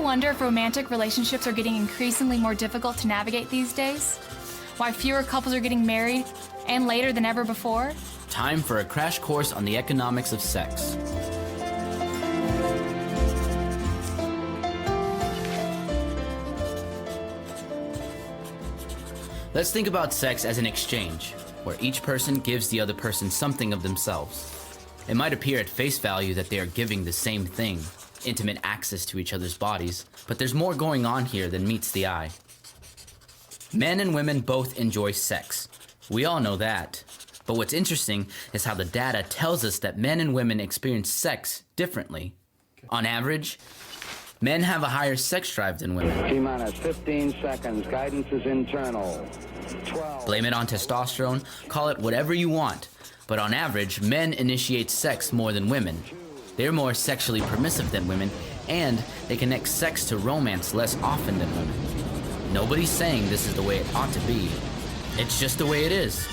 wonder if romantic relationships are getting increasingly more difficult to navigate these days? Why fewer couples are getting married, and later than ever before? Time for a crash course on the economics of sex. Let's think about sex as an exchange, where each person gives the other person something of themselves. It might appear at face value that they are giving the same thing, intimate access to each other's bodies, but there's more going on here than meets the eye. Men and women both enjoy sex. We all know that. But what's interesting is how the data tells us that men and women experience sex differently. On average, men have a higher sex drive than women. T-minus 15 seconds. Guidance is internal. 12. Blame it on testosterone, call it whatever you want. But on average, men initiate sex more than women. They're more sexually permissive than women, and they connect sex to romance less often than women. Nobody's saying this is the way it ought to be. It's just the way it is.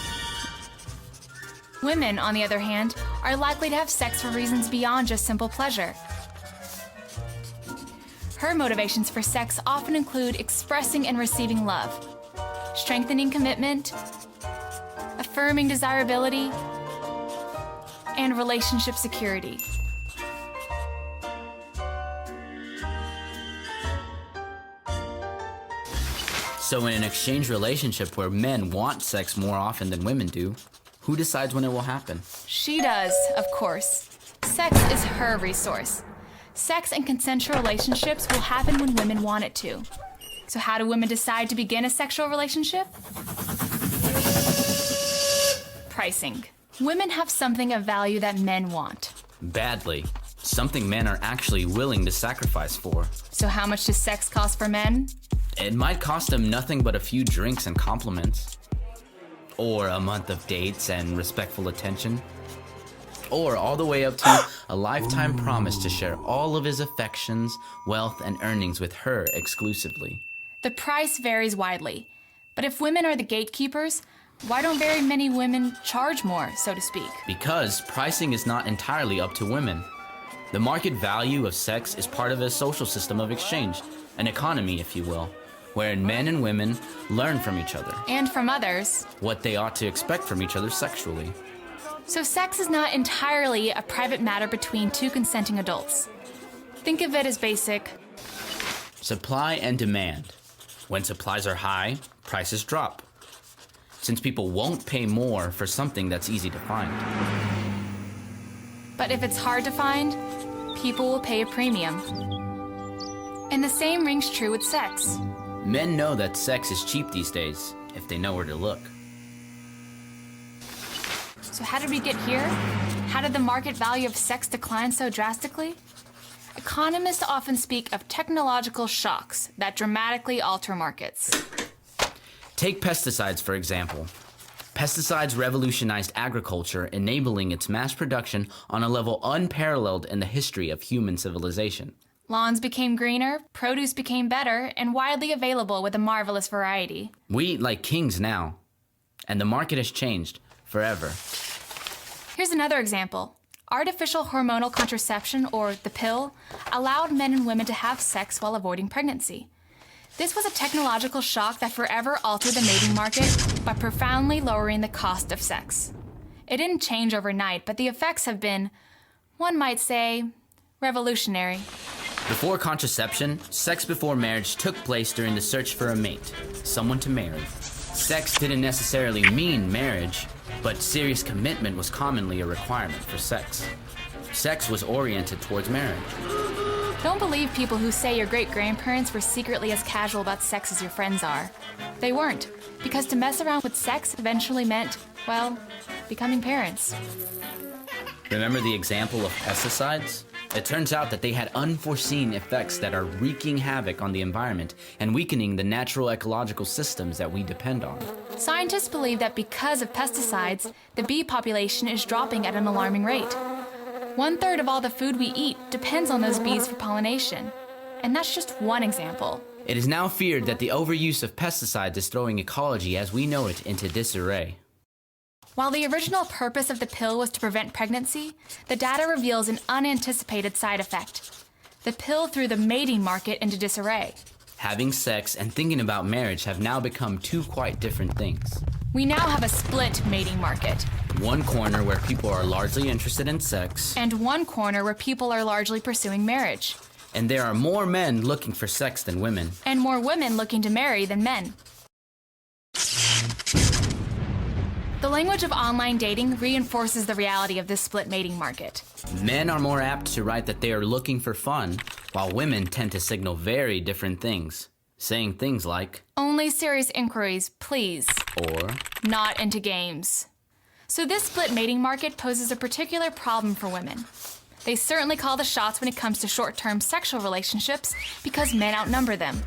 Women, on the other hand, are likely to have sex for reasons beyond just simple pleasure. Her motivations for sex often include expressing and receiving love, strengthening commitment, affirming desirability, and relationship security. So in an exchange relationship where men want sex more often than women do, who decides when it will happen? She does, of course. Sex is her resource. Sex and consensual relationships will happen when women want it to. So how do women decide to begin a sexual relationship? Pricing. Women have something of value that men want. Badly. Something men are actually willing to sacrifice for. So how much does sex cost for men? It might cost them nothing but a few drinks and compliments. Or a month of dates and respectful attention. Or all the way up to a lifetime promise to share all of his affections, wealth, and earnings with her exclusively. The price varies widely. But if women are the gatekeepers, why don't very many women charge more, so to speak? Because pricing is not entirely up to women. The market value of sex is part of a social system of exchange, an economy, if you will, wherein men and women learn from each other. And from others. What they ought to expect from each other sexually. So sex is not entirely a private matter between two consenting adults. Think of it as basic supply and demand. When supplies are high, prices drop. Since people won't pay more for something that's easy to find. But if it's hard to find, people will pay a premium. And the same rings true with sex. Men know that sex is cheap these days, if they know where to look. So how did we get here? How did the market value of sex decline so drastically? Economists often speak of technological shocks that dramatically alter markets. Take pesticides, for example. Pesticides revolutionized agriculture, enabling its mass production on a level unparalleled in the history of human civilization. Lawns became greener, produce became better, and widely available with a marvelous variety. We eat like kings now, and the market has changed forever. Here's another example. Artificial hormonal contraception, or the pill, allowed men and women to have sex while avoiding pregnancy. This was a technological shock that forever altered the mating market by profoundly lowering the cost of sex. It didn't change overnight, but the effects have been, one might say, revolutionary. Before contraception, sex before marriage took place during the search for a mate, someone to marry. Sex didn't necessarily mean marriage, but serious commitment was commonly a requirement for sex. Sex was oriented towards marriage. Don't believe people who say your great-grandparents were secretly as casual about sex as your friends are. They weren't, because to mess around with sex eventually meant, well, becoming parents. Remember the example of pesticides? It turns out that they had unforeseen effects that are wreaking havoc on the environment and weakening the natural ecological systems that we depend on. Scientists believe that because of pesticides, the bee population is dropping at an alarming rate. 1/3 of all the food we eat depends on those bees for pollination. And that's just one example. It is now feared that the overuse of pesticides is throwing ecology as we know it into disarray. While the original purpose of the pill was to prevent pregnancy, the data reveals an unanticipated side effect. The pill threw the mating market into disarray. Having sex and thinking about marriage have now become two quite different things. We now have a split mating market. One corner where people are largely interested in sex, And one corner where people are largely pursuing marriage. and there are more men looking for sex than women. And more women looking to marry than men. The language of online dating reinforces the reality of this split mating market. Men are more apt to write that they are looking for fun, while women tend to signal very different things, saying things like, Only serious inquiries, please. or, Not into games. So this split mating market poses a particular problem for women. They certainly call the shots when it comes to short-term sexual relationships because men outnumber them.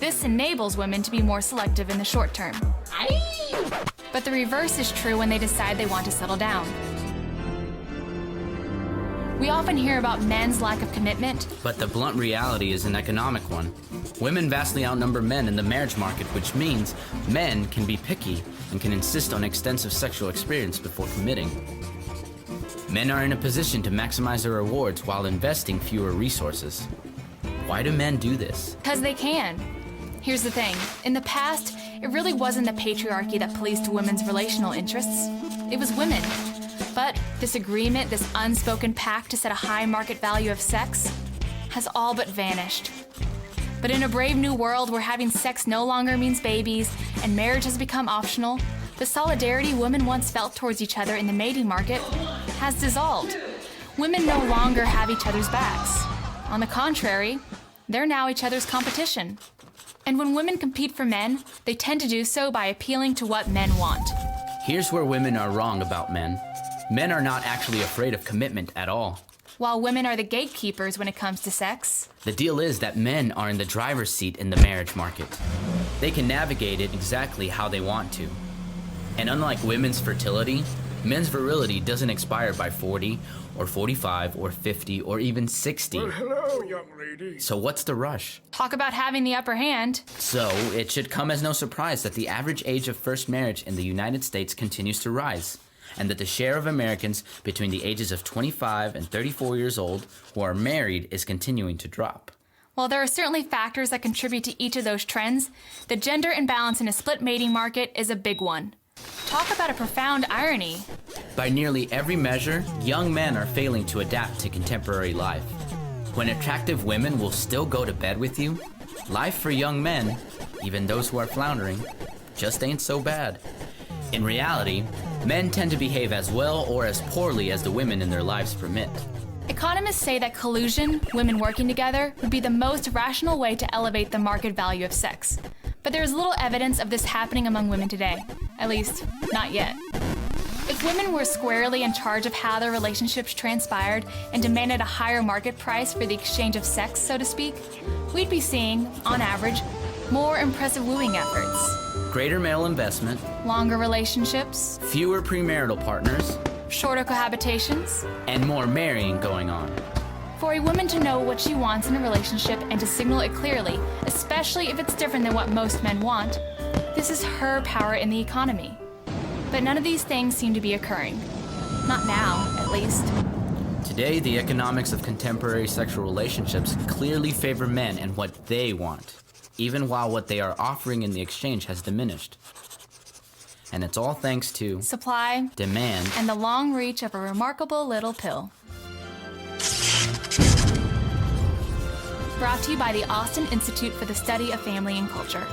This enables women to be more selective in the short term. But the reverse is true when they decide they want to settle down. We often hear about men's lack of commitment, but the blunt reality is an economic one. Women vastly outnumber men in the marriage market, which means men can be picky and can insist on extensive sexual experience before committing. Men are in a position to maximize their rewards while investing fewer resources. Why do men do this? because they can. Here's the thing. In the past, it really wasn't the patriarchy that policed women's relational interests. It was women. But this agreement, this unspoken pact to set a high market value of sex, has all but vanished. But in a brave new world where having sex no longer means babies and marriage has become optional, the solidarity women once felt towards each other in the mating market has dissolved. Women no longer have each other's backs. On the contrary, they're now each other's competition. And when women compete for men, they tend to do so by appealing to what men want. Here's where women are wrong about men. Men are not actually afraid of commitment at all. While women are the gatekeepers when it comes to sex. The deal is that men are in the driver's seat in the marriage market. They can navigate it exactly how they want to. And unlike women's fertility, men's virility doesn't expire by 40 or 45 or 50 or even 60. Well, hello, young lady. So what's the rush? Talk about having the upper hand. So it should come as no surprise that the average age of first marriage in the United States continues to rise, and that the share of Americans between the ages of 25 and 34 years old who are married is continuing to drop. While there are certainly factors that contribute to each of those trends, the gender imbalance in a split mating market is a big one. Talk about a profound irony. By nearly every measure, young men are failing to adapt to contemporary life. When attractive women will still go to bed with you, life for young men, even those who are floundering, just ain't so bad. In reality, men tend to behave as well or as poorly as the women in their lives permit. Economists say that collusion, women working together, would be the most rational way to elevate the market value of sex. But there is little evidence of this happening among women today. At least, not yet. If women were squarely in charge of how their relationships transpired and demanded a higher market price for the exchange of sex, so to speak, we'd be seeing, on average, more impressive wooing efforts, Greater male investment, longer relationships, fewer premarital partners, shorter cohabitations. and more marrying going on. For a woman to know what she wants in a relationship and to signal it clearly, especially if it's different than what most men want, this is her power in the economy. But none of these things seem to be occurring. Not now, at least. Today, the economics of contemporary sexual relationships clearly favor men and what they want, even while what they are offering in the exchange has diminished. And it's all thanks to Supply, demand and the long reach of a remarkable little pill. Brought to you by the Austin Institute for the Study of Family and Culture.